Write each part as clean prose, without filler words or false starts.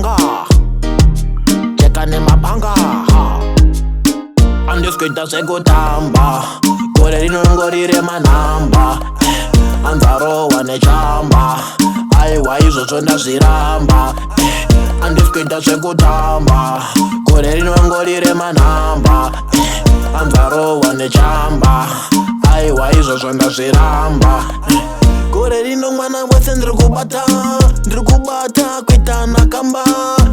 mapanga, cheka nemapanga. Andiskuita zvekutamba, gore rinongori remanhamba. Anzarohwa nechamba, aiwa izvozvo ndazviramba. Andiskuita zvekutamba, gore rinongori remanhamba. Anzarohwa nechamba, aiwa izvozvo ndazviramba. Gore rino mwana wese ndirikubata kuita nakamba.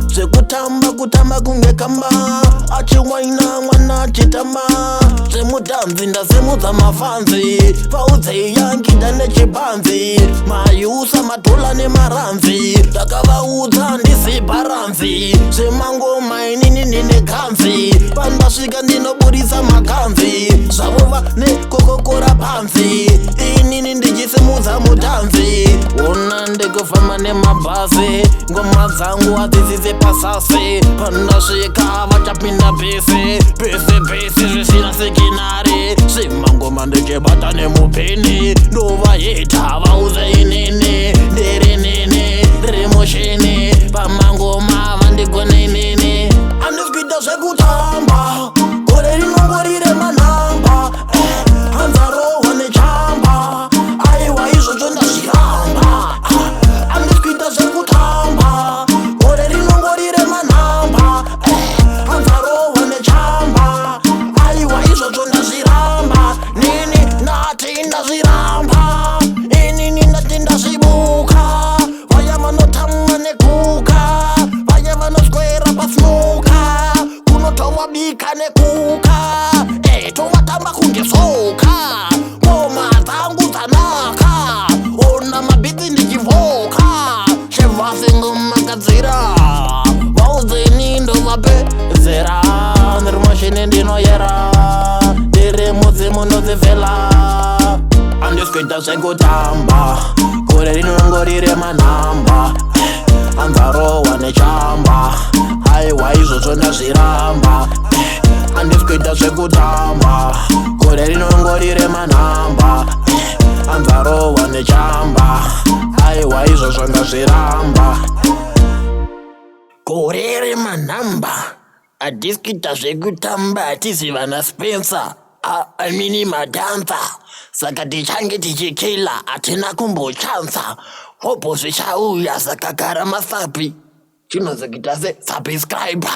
Zvekutamba kutamba kunge kamba, achiwaina mwana achitamba. Zvemutanzi ndasemudza mafanzi, vaudze yankida nechipanzi. Mayusa madhola nemaranzi, ndakavaudza ndisi bharanzi. Zvemangoma inini nekanzi, pandasvika ndinoburisa makanzi. Zvavo vane kokokora panzi, inini ndichisimudza mutanzi. Ona ndikufamba nemabhazi, ngoma dzangu hadzisise pasasi. Pandasvika vachapinda pese zvisina sekinari. Zvemangoma ndichibata nemupini, ndovayeta vaudze inini ndiri nini, ndiri mushini. Pamangoma vandigone inini. Andiskuita zvekutamba, gore rinongori remanhamba. Anzarohwa nechamba, aiwa izvozvo ndazviramba. Andiskuita zvekutamba, gore rinongori remanhamba. Anzarohwa nechamba, aiwa izvozvo ndazviramba. Nini ndati ndazviramba, inini ndati ndazvibuka. Vaya vanotamba nekuka, vaya vanoswera pasnuka, kunotova bika nekuka. Tovatamba kunge soka, ngoma dzangu dzanaka. Ona mabhidzi ndichivoka, chevhasi ngomakadzira. Vaudzeni ndovapedzera, ndiri mushini ndinoyera, ndiri mudzimu ndodzivhela. Andiskuita zvekutamba, gore rinongori remanhamba. Anzarohwa nechamba, aiwa izvozvo ndazviramba. Andiskuita zvekutamba, gore rinongori remanhamba. Anzarohwa nechamba, aiwa izvozvo ndazviramba. Gore remanhamba, andiskuita zvekutamba, hatisi vana Spencer, amini madhanza. Saka tichange tichikila, hatina kumbochanza. Hopo zvichauya, saka gara masapi, chinonzi kuita se subscriber.